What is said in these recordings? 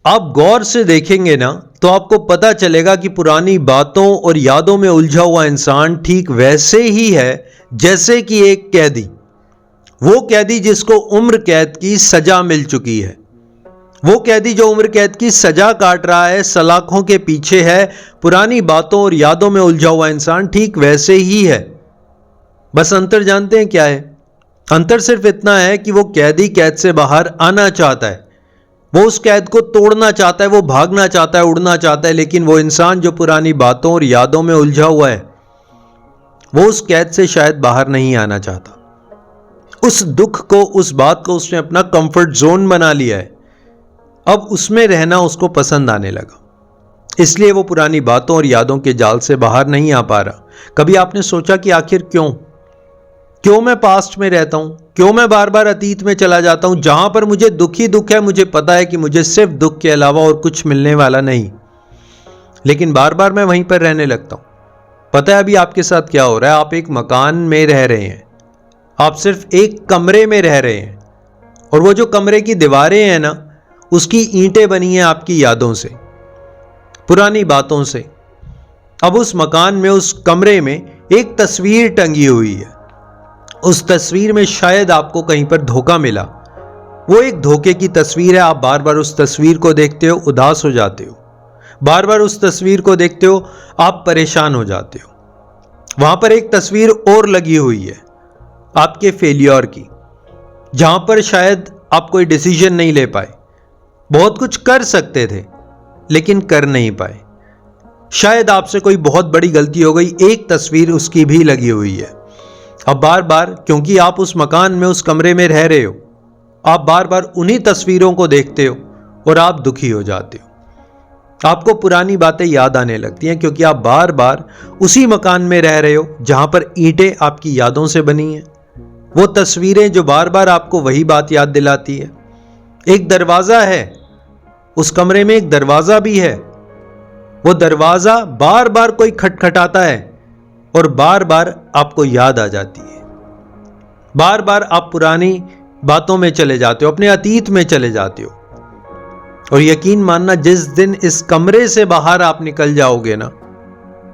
आप गौर से देखेंगे ना तो आपको पता चलेगा कि पुरानी बातों और यादों में उलझा हुआ इंसान ठीक वैसे ही है जैसे कि एक कैदी। वो कैदी जिसको उम्र कैद की सजा मिल चुकी है, वो कैदी जो उम्र कैद की सजा काट रहा है, सलाखों के पीछे है, पुरानी बातों और यादों में उलझा हुआ इंसान ठीक वैसे ही है। बस अंतर जानते हैं क्या है? अंतर सिर्फ इतना है कि वो कैदी कैद से बाहर आना चाहता है, वो उस कैद को तोड़ना चाहता है, वो भागना चाहता है, उड़ना चाहता है, लेकिन वो इंसान जो पुरानी बातों और यादों में उलझा हुआ है, वो उस कैद से शायद बाहर नहीं आना चाहता। उस दुख को, उस बात को उसने अपना कंफर्ट जोन बना लिया है। अब उसमें रहना उसको पसंद आने लगा, इसलिए वो पुरानी बातों और यादों के जाल से बाहर नहीं आ पा रहा। कभी आपने सोचा कि आखिर क्यों मैं पास्ट में रहता हूं? क्यों मैं बार बार अतीत में चला जाता हूं? जहां पर मुझे दुख ही दुख है, मुझे पता है कि मुझे सिर्फ दुख के अलावा और कुछ मिलने वाला नहीं, लेकिन बार बार मैं वहीं पर रहने लगता हूं। पता है अभी आपके साथ क्या हो रहा है? आप एक मकान में रह रहे हैं, आप सिर्फ एक कमरे में रह रहे हैं, और वो जो कमरे की दीवारें हैं ना, उसकी ईंटें बनी हैं आपकी यादों से, पुरानी बातों से। अब उस मकान में, उस कमरे में एक तस्वीर टंगी हुई है। उस तस्वीर में शायद आपको कहीं पर धोखा मिला, वो एक धोखे की तस्वीर है। आप बार बार उस तस्वीर को देखते हो, उदास हो जाते हो, बार बार उस तस्वीर को देखते हो, आप परेशान हो जाते हो। वहां पर एक तस्वीर और लगी हुई है आपके फेलियर की, जहां पर शायद आप कोई डिसीजन नहीं ले पाए, बहुत कुछ कर सकते थे लेकिन कर नहीं पाए। शायद आपसे कोई बहुत बड़ी गलती हो गई, एक तस्वीर उसकी भी लगी हुई है। अब बार बार, क्योंकि आप उस मकान में, उस कमरे में रह रहे हो, आप बार बार उन्हीं तस्वीरों को देखते हो और आप दुखी हो जाते हो। आपको पुरानी बातें याद आने लगती हैं, क्योंकि आप बार बार उसी मकान में रह रहे हो जहां पर ईंटें आपकी यादों से बनी हैं, वो तस्वीरें जो बार बार आपको वही बात याद दिलाती है। एक दरवाजा है उस कमरे में, एक दरवाजा भी है, वो दरवाजा बार बार कोई खटखटाता है और बार बार आपको याद आ जाती है। बार बार आप पुरानी बातों में चले जाते हो, अपने अतीत में चले जाते हो। और यकीन मानना, जिस दिन इस कमरे से बाहर आप निकल जाओगे ना,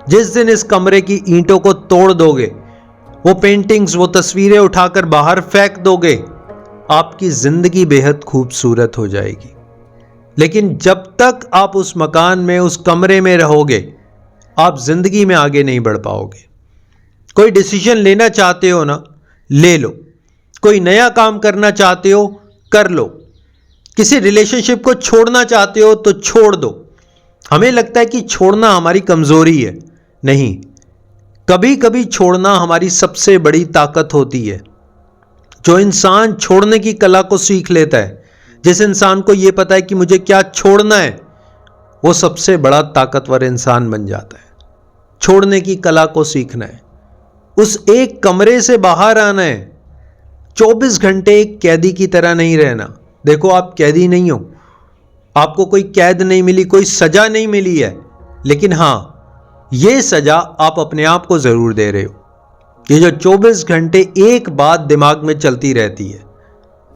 जिस दिन इस कमरे की ईंटों को तोड़ दोगे, वो पेंटिंग्स, वो तस्वीरें उठाकर बाहर फेंक दोगे, आपकी जिंदगी बेहद खूबसूरत हो जाएगी। लेकिन जब तक आप उस मकान में, उस कमरे में रहोगे, आप जिंदगी में आगे नहीं बढ़ पाओगे। कोई डिसीजन लेना चाहते हो ना, ले लो। कोई नया काम करना चाहते हो, कर लो। किसी रिलेशनशिप को छोड़ना चाहते हो तो छोड़ दो। हमें लगता है कि छोड़ना हमारी कमजोरी है, नहीं, कभी कभी छोड़ना हमारी सबसे बड़ी ताकत होती है। जो इंसान छोड़ने की कला को सीख लेता है, जिस इंसान को यह पता है कि मुझे क्या छोड़ना है, वो सबसे बड़ा ताकतवर इंसान बन जाता है। छोड़ने की कला को सीखना है, उस एक कमरे से बाहर आना है। 24 घंटे एक कैदी की तरह नहीं रहना। देखो, आप कैदी नहीं हो, आपको कोई कैद नहीं मिली, कोई सजा नहीं मिली है, लेकिन हां, यह सजा आप अपने आप को जरूर दे रहे हो। ये जो 24 घंटे एक बात दिमाग में चलती रहती है,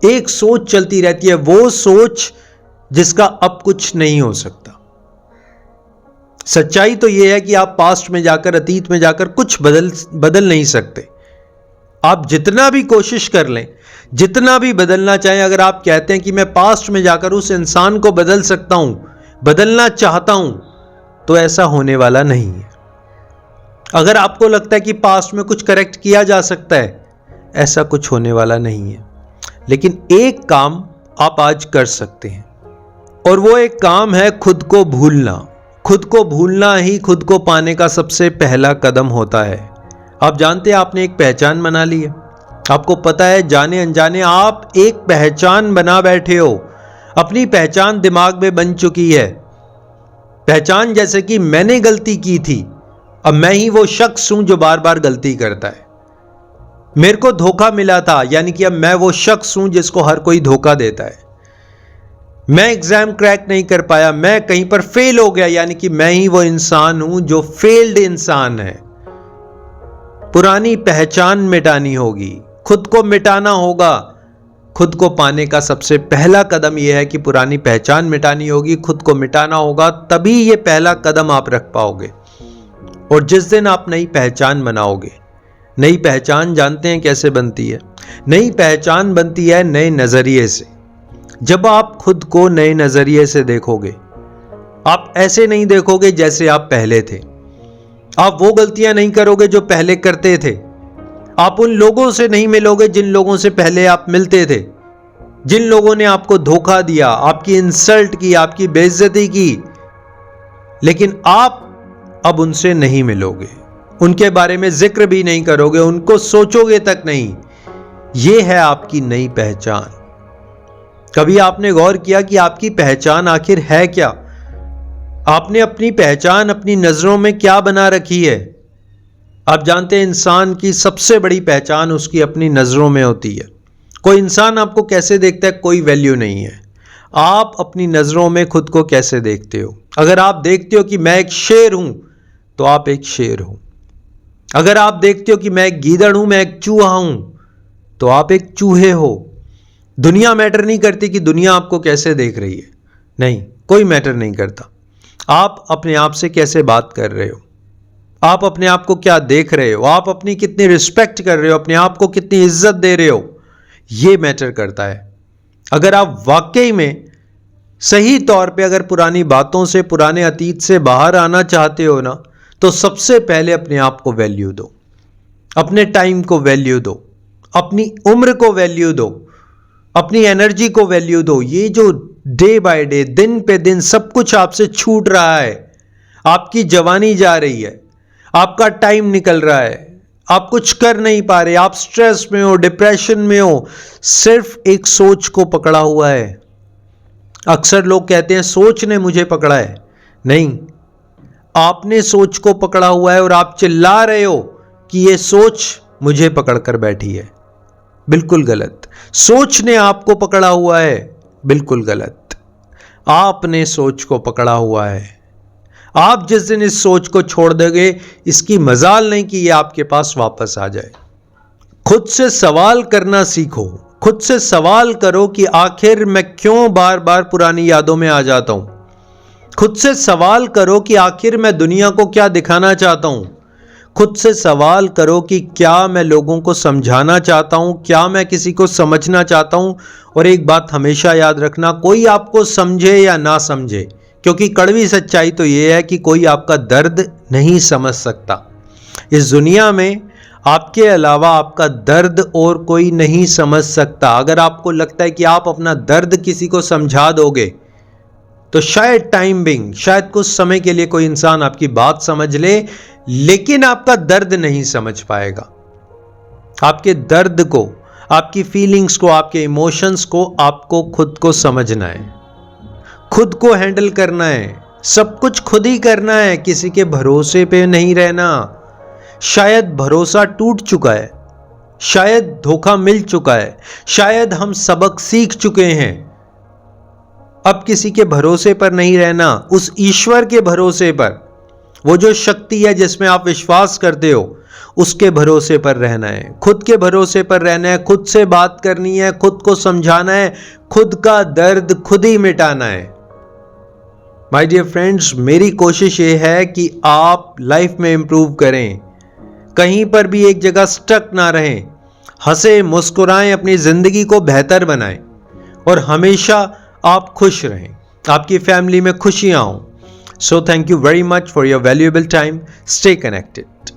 एक सोच चलती रहती है, वो सोच जिसका अब कुछ नहीं हो सकता। सच्चाई तो यह है कि आप पास्ट में जाकर, अतीत में जाकर कुछ बदल नहीं सकते। आप जितना भी कोशिश कर लें, जितना भी बदलना चाहें, अगर आप कहते हैं कि मैं पास्ट में जाकर उस इंसान को बदल सकता हूं, बदलना चाहता हूं, तो ऐसा होने वाला नहीं है। अगर आपको लगता है कि पास्ट में कुछ करेक्ट किया जा सकता है, ऐसा कुछ होने वाला नहीं है। लेकिन एक काम आप आज कर सकते हैं, और वो एक काम है खुद को भूलना। खुद को भूलना ही खुद को पाने का सबसे पहला कदम होता है। आप जानते हैं, आपने एक पहचान बना ली है। आपको पता है, जाने अनजाने आप एक पहचान बना बैठे हो। अपनी पहचान दिमाग में बन चुकी है। पहचान जैसे कि मैंने गलती की थी, अब मैं ही वो शख्स हूं जो बार बार गलती करता है। मेरे को धोखा मिला था, यानी कि अब मैं वो शख्स हूं जिसको हर कोई धोखा देता है। मैं एग्जाम क्रैक नहीं कर पाया, मैं कहीं पर फेल हो गया, यानी कि मैं ही वो इंसान हूं जो फेल्ड इंसान है। पुरानी पहचान मिटानी होगी, खुद को मिटाना होगा। खुद को पाने का सबसे पहला कदम यह है कि पुरानी पहचान मिटानी होगी, खुद को मिटाना होगा, तभी ये पहला कदम आप रख पाओगे। और जिस दिन आप नई पहचान बनाओगे, नई पहचान जानते हैं कैसे बनती है? नई पहचान बनती है नए नजरिए से। जब आप खुद को नए नजरिए से देखोगे, आप ऐसे नहीं देखोगे जैसे आप पहले थे। आप वो गलतियां नहीं करोगे जो पहले करते थे। आप उन लोगों से नहीं मिलोगे जिन लोगों से पहले आप मिलते थे, जिन लोगों ने आपको धोखा दिया, आपकी इंसल्ट की, आपकी बेइज्जती की। लेकिन आप अब उनसे नहीं मिलोगे, उनके बारे में जिक्र भी नहीं करोगे, उनको सोचोगे तक नहीं। यह है आपकी नई पहचान। कभी आपने गौर किया कि आपकी पहचान आखिर है क्या? आपने अपनी पहचान अपनी नजरों में क्या बना रखी है? आप जानते हैं इंसान की सबसे बड़ी पहचान उसकी अपनी नजरों में होती है। कोई इंसान आपको कैसे देखता है, कोई वैल्यू नहीं है। आप अपनी नजरों में खुद को कैसे देखते हो? अगर आप देखते हो कि मैं एक शेर हूं, तो आप एक शेर हो। अगर आप देखते हो कि मैं एक गीदड़ हूं, मैं एक चूहा हूं, तो आप एक चूहे हो। दुनिया मैटर नहीं करती कि दुनिया आपको कैसे देख रही है, नहीं, कोई मैटर नहीं करता। आप अपने आप से कैसे बात कर रहे हो, आप अपने आप को क्या देख रहे हो, आप अपनी कितनी रिस्पेक्ट कर रहे हो, अपने आप को कितनी इज्जत दे रहे हो, यह मैटर करता है। अगर आप वाकई में सही तौर पे अगर पुरानी बातों से, पुराने अतीत से बाहर आना चाहते हो ना, तो सबसे पहले अपने आप को वैल्यू दो, अपने टाइम को वैल्यू दो, अपनी उम्र को वैल्यू दो, अपनी एनर्जी को वैल्यू दो। ये जो डे बाय डे, दिन पे दिन सब कुछ आपसे छूट रहा है, आपकी जवानी जा रही है, आपका टाइम निकल रहा है, आप कुछ कर नहीं पा रहे, आप स्ट्रेस में हो, डिप्रेशन में हो, सिर्फ एक सोच को पकड़ा हुआ है। अक्सर लोग कहते हैं सोच ने मुझे पकड़ा है। नहीं, आपने सोच को पकड़ा हुआ है और आप चिल्ला रहे हो कि यह सोच मुझे पकड़कर बैठी है। बिल्कुल गलत। सोच ने आपको पकड़ा हुआ है, बिल्कुल गलत। आपने सोच को पकड़ा हुआ है। आप जिस दिन इस सोच को छोड़ दोगे, इसकी मजाल नहीं कि यह आपके पास वापस आ जाए। खुद से सवाल करना सीखो। खुद से सवाल करो कि आखिर मैं क्यों बार बार पुरानी यादों में आ जाता हूं। खुद से सवाल करो कि आखिर मैं दुनिया को क्या दिखाना चाहता हूं। खुद से सवाल करो कि क्या मैं लोगों को समझाना चाहता हूं, क्या मैं किसी को समझना चाहता हूं। और एक बात हमेशा याद रखना, कोई आपको समझे या ना समझे, क्योंकि कड़वी सच्चाई तो यह है कि कोई आपका दर्द नहीं समझ सकता। इस दुनिया में आपके अलावा आपका दर्द और कोई नहीं समझ सकता। अगर आपको लगता है कि आप अपना दर्द किसी को समझा दोगे, तो शायद टाइम बिंग, शायद कुछ समय के लिए कोई इंसान आपकी बात समझ ले, लेकिन आपका दर्द नहीं समझ पाएगा। आपके दर्द को, आपकी फीलिंग्स को, आपके इमोशंस को आपको खुद को समझना है, खुद को हैंडल करना है, सब कुछ खुद ही करना है, किसी के भरोसे पे नहीं रहना। शायद भरोसा टूट चुका है, शायद धोखा मिल चुका है, शायद हम सबक सीख चुके हैं। अब किसी के भरोसे पर नहीं रहना, उस ईश्वर के भरोसे पर, वो जो शक्ति है जिसमें आप विश्वास करते हो, उसके भरोसे पर रहना है। खुद के भरोसे पर रहना है, खुद से बात करनी है, खुद को समझाना है, खुद का दर्द खुद ही मिटाना है। माय डियर फ्रेंड्स, मेरी कोशिश ये है कि आप लाइफ में इंप्रूव करें, कहीं पर भी एक जगह स्टक ना रहें, हंसे मुस्कुराएं, अपनी जिंदगी को बेहतर बनाएं और हमेशा आप खुश रहें, आपकी फैमिली में खुशियां हों। So thank you very much for your valuable time. Stay connected.